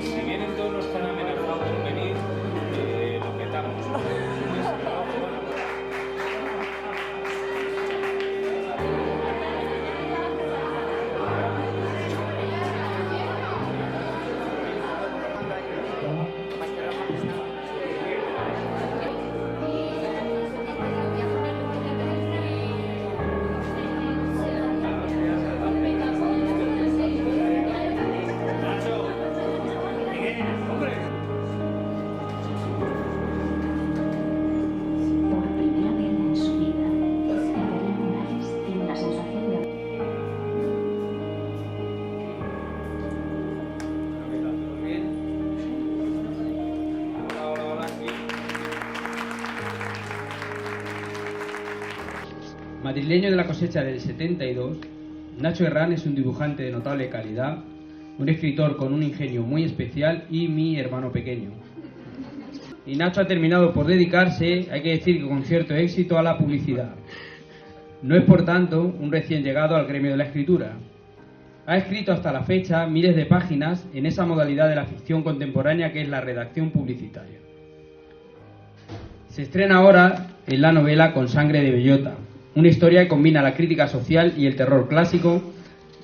Si vienen todos los que han amenazado con venir, lo petamos. Madrileño de la cosecha del 72, Nacho Herrán es un dibujante de notable calidad, un escritor con un ingenio muy especial y mi hermano pequeño. Y Nacho ha terminado por dedicarse, hay que decir que con cierto éxito, a la publicidad. No es, por tanto, un recién llegado al gremio de la escritura. Ha escrito hasta la fecha miles de páginas en esa modalidad de la ficción contemporánea que es la redacción publicitaria. Se estrena ahora en la novela Con sangre de bellota, una historia que combina la crítica social y el terror clásico,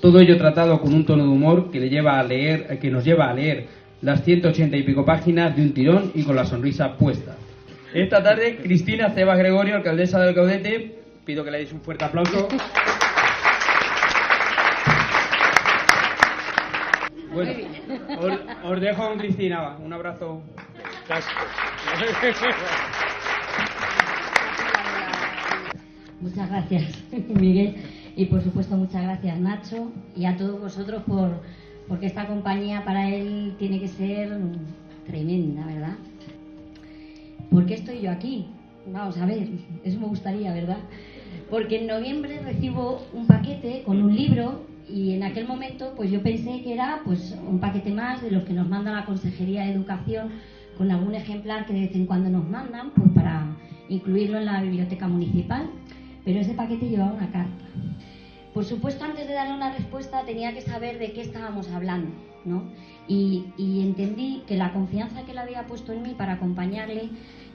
todo ello tratado con un tono de humor que nos lleva a leer las 180 y pico páginas de un tirón y con la sonrisa puesta. Esta tarde, Cristina Cebas Gregorio, alcaldesa del Caudete, pido que le deis un fuerte aplauso. Bueno, os dejo con Cristina, va. Un abrazo. Muchas gracias, Miguel, y por supuesto muchas gracias, Nacho, y a todos vosotros porque esta compañía para él tiene que ser tremenda, ¿verdad? ¿Por qué estoy yo aquí? Vamos a ver, eso me gustaría, ¿verdad? Porque en noviembre recibo un paquete con un libro y en aquel momento pues yo pensé que era pues un paquete más de los que nos manda la Consejería de Educación, con algún ejemplar que de vez en cuando nos mandan pues para incluirlo en la biblioteca municipal. Pero ese paquete llevaba una carta. Por supuesto, antes de darle una respuesta tenía que saber de qué estábamos hablando, ¿no? Y entendí que la confianza que él había puesto en mí para acompañarle,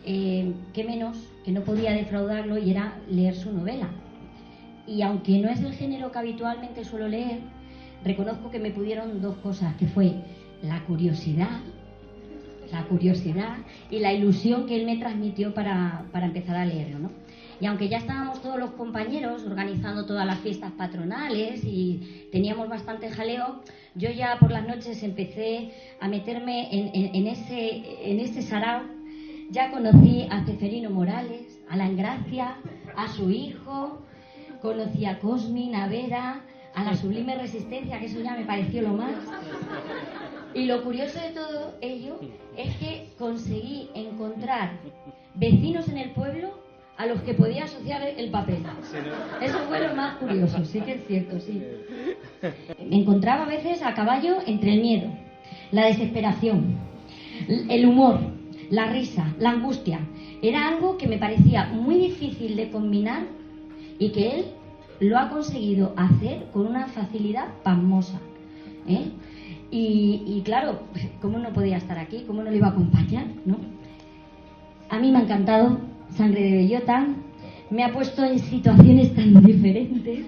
qué menos, que no podía defraudarlo, y era leer su novela. Y aunque no es el género que habitualmente suelo leer, reconozco que me pudieron dos cosas, que fue la curiosidad y la ilusión que él me transmitió para empezar a leerlo, ¿no? Y aunque ya estábamos todos los compañeros organizando todas las fiestas patronales y teníamos bastante jaleo, yo ya por las noches empecé a meterme en ese sarao. Ya conocí a Ceferino Morales, a la Engracia, a su hijo, conocí a Cosmin, a Vera, a la Sublime Resistencia, que eso ya me pareció lo más. Y lo curioso de todo ello es que conseguí encontrar vecinos en el pueblo a los que podía asociar el papel. Eso fue lo más curioso, sí que es cierto, sí. Me encontraba a veces a caballo entre el miedo, la desesperación, el humor, la risa, la angustia. Era algo que me parecía muy difícil de combinar y que él lo ha conseguido hacer con una facilidad pasmosa, ¿eh? Y claro, ¿cómo no podía estar aquí? ¿Cómo no le iba a acompañar, no? A mí me ha encantado Sangre de Bellota, me ha puesto en situaciones tan diferentes,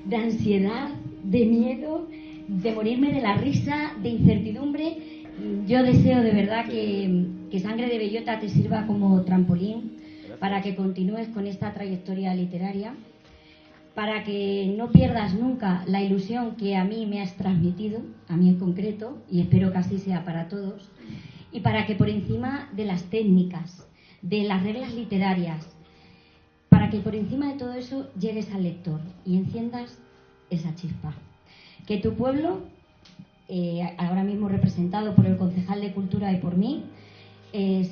de ansiedad, de miedo, de morirme de la risa, de incertidumbre. Yo deseo de verdad que Sangre de Bellota te sirva como trampolín para que continúes con esta trayectoria literaria, para que no pierdas nunca la ilusión que a mí me has transmitido, a mí en concreto, y espero que así sea para todos, y para que por encima de las técnicas, de las reglas literarias, para que por encima de todo eso llegues al lector y enciendas esa chispa. Que tu pueblo ahora mismo representado por el concejal de Cultura y por mí,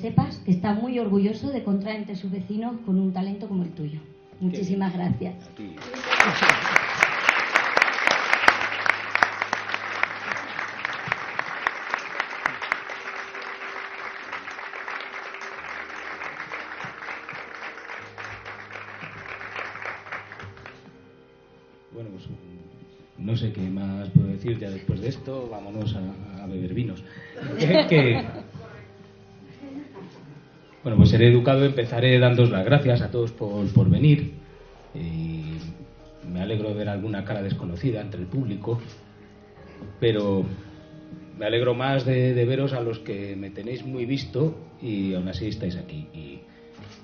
sepas que está muy orgulloso de contar entre sus vecinos con un talento como el tuyo. Muchísimas gracias. Bueno, pues no sé qué más puedo decir ya después de esto. Vámonos a beber vinos. Bueno, pues seré educado, empezaré dándos las gracias a todos por venir. Me alegro de ver alguna cara desconocida entre el público, pero me alegro más de veros a los que me tenéis muy visto y aún así estáis aquí. Y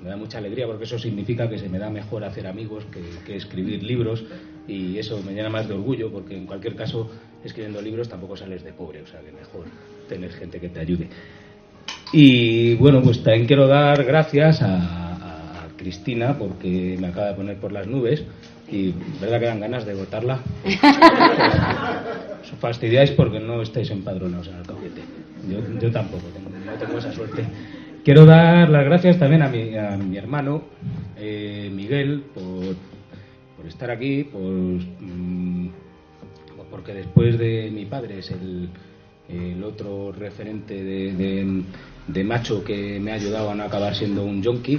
me da mucha alegría porque eso significa que se me da mejor hacer amigos que escribir libros, y eso me llena más de orgullo porque en cualquier caso escribiendo libros tampoco sales de pobre, o sea que mejor tener gente que te ayude. Y bueno, pues también quiero dar gracias a Cristina porque me acaba de poner por las nubes y verdad que dan ganas de votarla. Os fastidiáis porque no estáis empadronados en Alcahuete. Yo tampoco, no tengo esa suerte. Quiero dar las gracias también a mi hermano Miguel por estar aquí, porque después de mi padre es el otro referente de macho que me ha ayudado a no acabar siendo un yonki.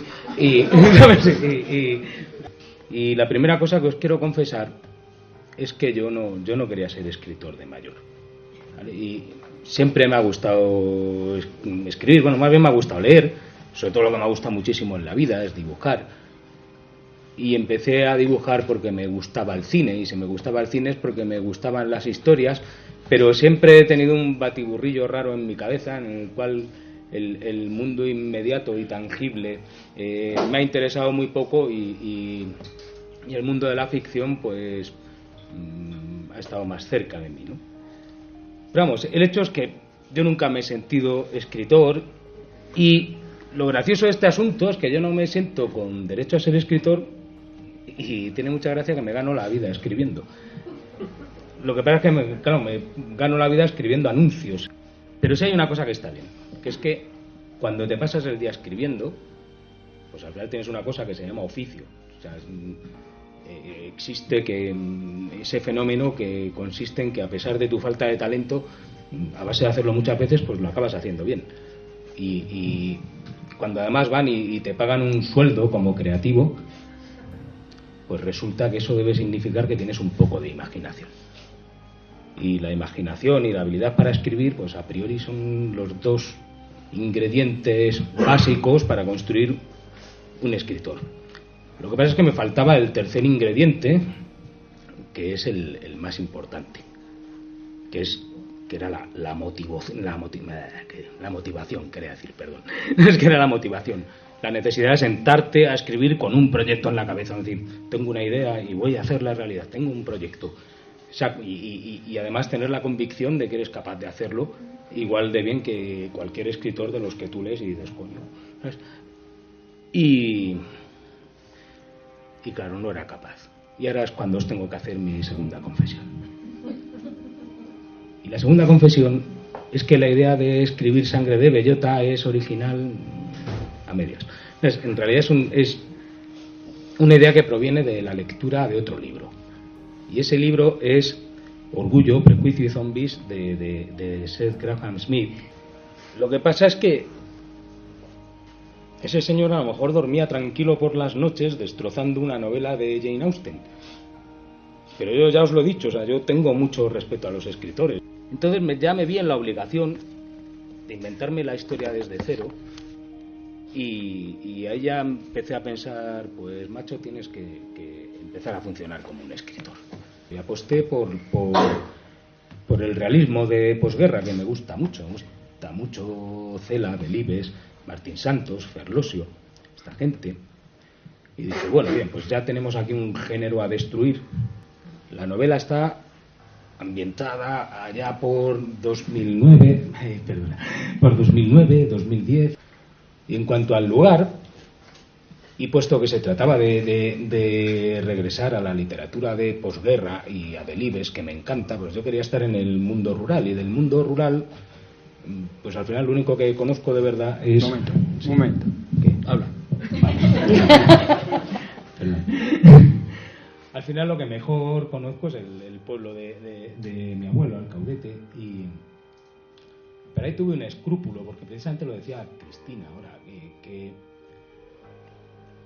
Y la primera cosa que os quiero confesar es que yo no quería ser escritor de mayor, ¿vale? Y siempre me ha gustado escribir, bueno, más bien me ha gustado leer, sobre todo lo que me ha gustado muchísimo en la vida es dibujar. Y empecé a dibujar porque me gustaba el cine, y si me gustaba el cine es porque me gustaban las historias, pero siempre he tenido un batiburrillo raro en mi cabeza en el cual el mundo inmediato y tangible me ha interesado muy poco y el mundo de la ficción pues ha estado más cerca de mí, ¿no? Pero vamos, el hecho es que yo nunca me he sentido escritor, y lo gracioso de este asunto es que yo no me siento con derecho a ser escritor y tiene mucha gracia que me gano la vida escribiendo. Lo que pasa es que me gano la vida escribiendo anuncios. Pero sí hay una cosa que está bien, que es que cuando te pasas el día escribiendo, pues al final tienes una cosa que se llama oficio. O sea, existe ese fenómeno que consiste en que a pesar de tu falta de talento, a base de hacerlo muchas veces, pues lo acabas haciendo bien. Y cuando además van y te pagan un sueldo como creativo, pues resulta que eso debe significar que tienes un poco de imaginación. Y la imaginación y la habilidad para escribir, pues a priori son los dos ingredientes básicos para construir un escritor. Lo que pasa es que me faltaba el tercer ingrediente, que es el más importante, que era la motivación, quería decir, perdón. Es que era la motivación. La necesidad de sentarte a escribir con un proyecto en la cabeza, es decir, tengo una idea y voy a hacerla realidad, tengo un proyecto. O sea, y además tener la convicción de que eres capaz de hacerlo igual de bien que cualquier escritor de los que tú lees y dices, coño, ¿sabes? Y claro, no era capaz. Y ahora es cuando os tengo que hacer mi segunda confesión. Y la segunda confesión es que la idea de escribir Sangre de Bellota es original a medias. Entonces, en realidad es una idea que proviene de la lectura de otro libro. Y ese libro es Orgullo, Prejuicio y Zombies de Seth Graham Smith. Lo que pasa es que ese señor a lo mejor dormía tranquilo por las noches destrozando una novela de Jane Austen. Pero yo ya os lo he dicho, o sea, yo tengo mucho respeto a los escritores. Entonces ya me vi en la obligación de inventarme la historia desde cero, y ahí ya empecé a pensar, pues macho, tienes que empezar a funcionar como un escritor. Y aposté por el realismo de posguerra, que me gusta mucho. Me gusta mucho Cela, Delibes, Martín Santos, Ferlosio, esta gente. Y dije, bueno, bien, pues ya tenemos aquí un género a destruir. La novela está ambientada allá por 2009, 2010. Y en cuanto al lugar, Y puesto que se trataba de regresar a la literatura de posguerra y a Delibes, que me encanta, pues yo quería estar en el mundo rural. Y del mundo rural, pues al final lo único que conozco de verdad es... Un momento. ¿Qué? Habla. Perdón. Al final lo que mejor conozco es el pueblo de mi abuelo, Alcaudete. Pero ahí tuve un escrúpulo, porque precisamente lo decía Cristina ahora, que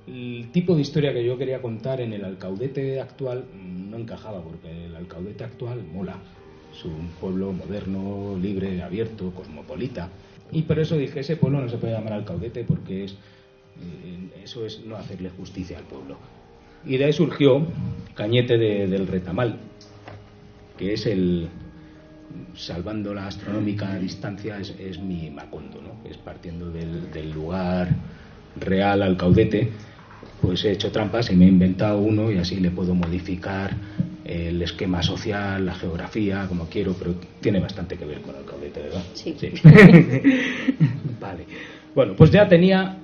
el tipo de historia que yo quería contar en el Alcaudete actual no encajaba, porque el Alcaudete actual mola. Es un pueblo moderno, libre, abierto, cosmopolita. Y por eso dije, ese pueblo no se puede llamar Alcaudete porque eso es no hacerle justicia al pueblo. Y de ahí surgió Cañete del Retamal, que es salvando la astronómica distancia, es mi Macondo, ¿no? Es partiendo del lugar real Alcaudete, pues he hecho trampas y me he inventado uno y así le puedo modificar el esquema social, la geografía, como quiero, pero tiene bastante que ver con Alcaudete, ¿verdad? Sí. Vale. Bueno, pues ya tenía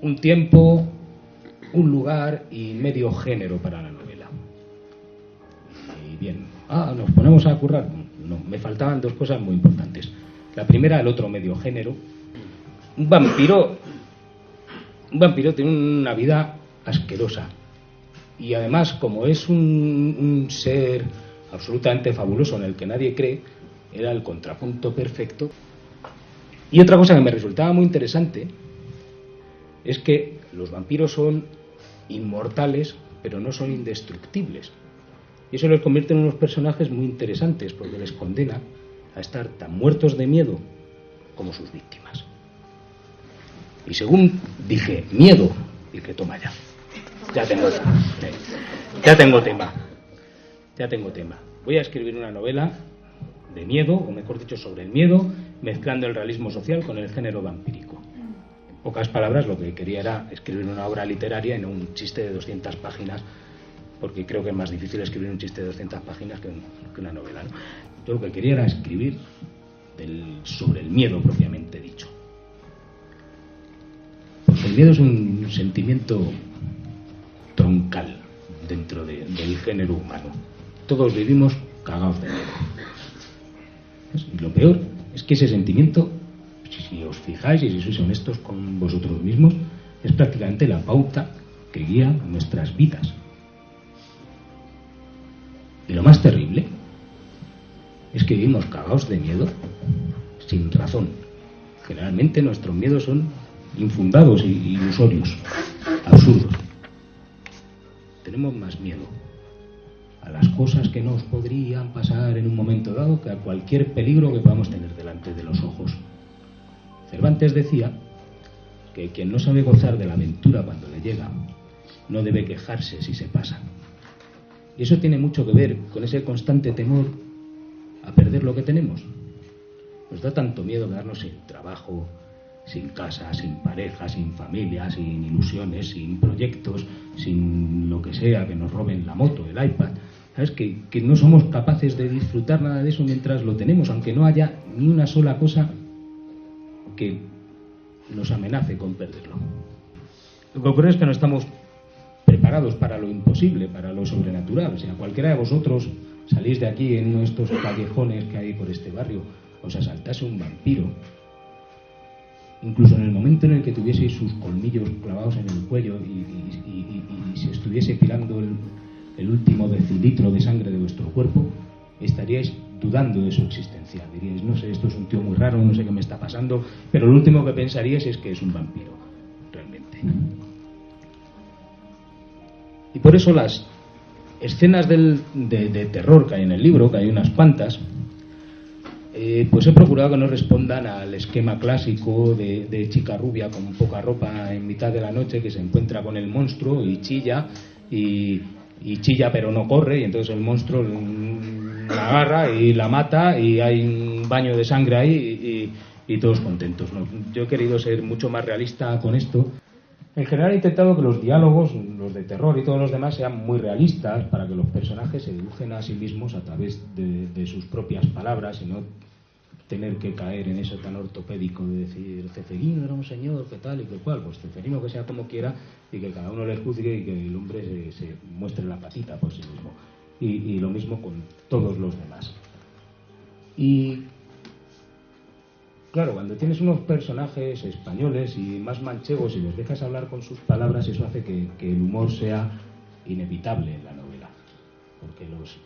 un tiempo, un lugar y medio género para la novela. Y bien, nos ponemos a currar. No, me faltaban dos cosas muy importantes. La primera, el otro medio género. Un vampiro tiene una vida asquerosa. Y además, como es un ser absolutamente fabuloso en el que nadie cree, era el contrapunto perfecto. Y otra cosa que me resultaba muy interesante es que los vampiros son inmortales, pero no son indestructibles. Y eso les convierte en unos personajes muy interesantes, porque les condena a estar tan muertos de miedo como sus víctimas. Y según dije, miedo, dije, toma ya. Ya tengo tema. Voy a escribir una novela de miedo, o mejor dicho, sobre el miedo, mezclando el realismo social con el género vampírico. En pocas palabras, lo que quería era escribir una obra literaria y no un chiste de 200 páginas, porque creo que es más difícil escribir un chiste de 200 páginas que una novela, ¿no? Yo lo que quería era escribir sobre el miedo propiamente dicho. Porque el miedo es un sentimiento troncal dentro del género humano. Todos vivimos cagados de miedo. Y lo peor es que ese sentimiento, si os fijáis y si sois honestos con vosotros mismos, es prácticamente la pauta que guía nuestras vidas. Y lo más terrible es que vivimos cagados de miedo sin razón. Generalmente nuestros miedos son infundados e ilusorios, absurdos. Tenemos más miedo a las cosas que nos podrían pasar en un momento dado que a cualquier peligro que podamos tener delante de los ojos. Cervantes decía que quien no sabe gozar de la aventura cuando le llega, no debe quejarse si se pasa. Y eso tiene mucho que ver con ese constante temor a perder lo que tenemos. Nos da tanto miedo quedarnos sin trabajo, sin casa, sin pareja, sin familia, sin ilusiones, sin proyectos, sin lo que sea, que nos roben la moto, el iPad. ¿Sabes? Que no somos capaces de disfrutar nada de eso mientras lo tenemos, aunque no haya ni una sola cosa que nos amenace con perderlo. Lo que ocurre es que no estamos preparados para lo imposible, para lo sobrenatural. O sea, cualquiera de vosotros salís de aquí en uno de estos callejones que hay por este barrio, os asaltase un vampiro, incluso en el momento en el que tuvieseis sus colmillos clavados en el cuello y se estuviese tirando el último decilitro de sangre de vuestro cuerpo, estaríais dudando de su existencia. Diríais, no sé, esto es un tío muy raro, no sé qué me está pasando, pero lo último que pensaríais es que es un vampiro, realmente. Y por eso las escenas de terror que hay en el libro, que hay unas cuantas, pues he procurado que no respondan al esquema clásico de chica rubia con poca ropa en mitad de la noche que se encuentra con el monstruo y chilla pero no corre, y entonces el monstruo la agarra y la mata y hay un baño de sangre ahí y todos contentos, ¿no? Yo he querido ser mucho más realista con esto. En general he intentado que los diálogos, los de terror y todos los demás, sean muy realistas para que los personajes se dibujen a sí mismos a través de sus propias palabras y no tener que caer en eso tan ortopédico de decir Ceferino era un señor, que tal y que cual, pues Ceferino que sea como quiera y que cada uno le juzgue y que el hombre se muestre la patita por sí mismo. Y lo mismo con todos los demás. Y claro, cuando tienes unos personajes españoles y más manchegos y los dejas hablar con sus palabras, eso hace que el humor sea inevitable en la novela, porque los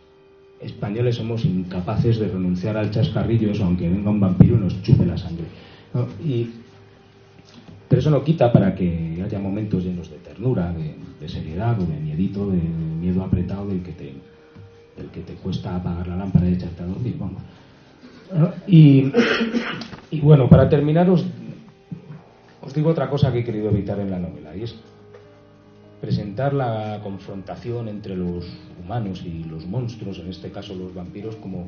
españoles somos incapaces de renunciar al chascarrillo, eso, aunque venga un vampiro y nos chupe la sangre, ¿no? Pero eso no quita para que haya momentos llenos de ternura, de seriedad o de miedito, de miedo apretado del que te cuesta apagar la lámpara y echarte a dormir, vamos. ¿No? Y bueno, para terminar os digo otra cosa que he querido evitar en la novela, y es presentar la confrontación entre los humanos y los monstruos, en este caso los vampiros, como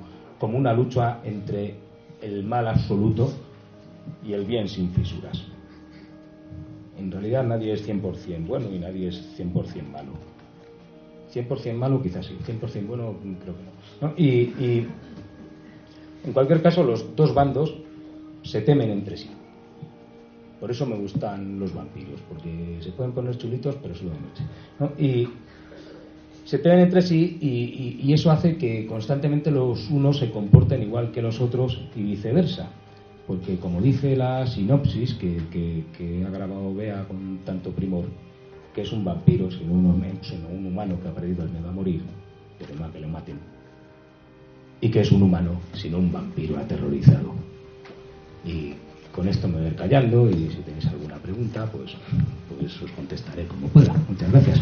una lucha entre el mal absoluto y el bien sin fisuras. En realidad nadie es 100% bueno y nadie es 100% malo. 100% malo quizás sí, 100% bueno creo que no. ¿No? Y en cualquier caso los dos bandos se temen entre sí. Por eso me gustan los vampiros, porque se pueden poner chulitos, pero solo de noche, ¿no? Y se temen entre sí y eso hace que constantemente los unos se comporten igual que los otros y viceversa. Porque como dice la sinopsis que ha grabado Bea con tanto primor, que es un vampiro, sino un humano que ha perdido el miedo a morir, que tema que lo maten, y que es un humano, sino un vampiro aterrorizado. Y con esto me voy a ir callando y si tenéis alguna pregunta, pues os contestaré como pueda. Muchas gracias.